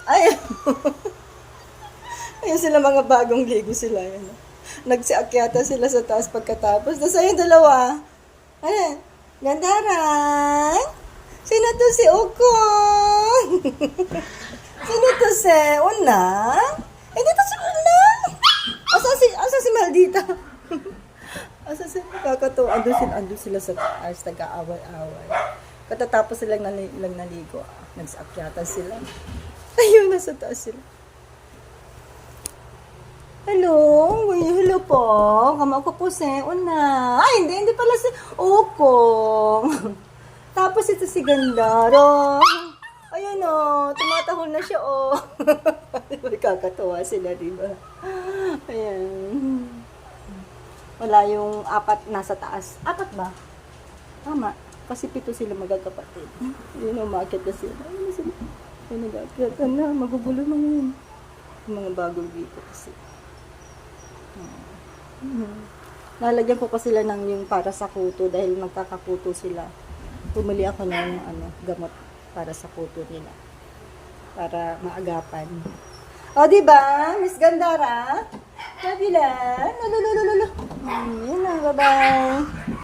Ay, ayun sila mga bagong ligo sila. Yan. Nagsiakyata sila sa taas pagkatapos. Tapos ayun dalawa. Ano? Gandaran? Sino to si Ukong? Sino to si Unang? Eh, dito si Unang! Asa si Maldita? Asa si kakatuwa? Andun sila sa taas, nag-aaway-aaway. Katatapos silang naligo. Nagsakyatan sila. Ayun, nasa taas sila. Hello? Hello po. Kama ko po si Una. Ay, hindi pala si Ukong. Tapos ito si Gandaro. Ayun o, tumatahol na siya o. Kakatuwa sila, diba? Ayan. Wala yung apat nasa taas. Apat ba? Tama. Kasi 7 sila magkakapatid. Yun, umakit na sila. Ayun na sila. Ayun, nag-akit na. Magugulo na yun. Yung mga bagong dito kasi. Lalagyan ko pa sila ng yung para sa kuto dahil magkakakuto sila. Pumili ako ng gamot para sa kuto nila. Para maagapan. O, diba? Miss Gandara? Kabila? Lululululu. Yun na, bye-bye.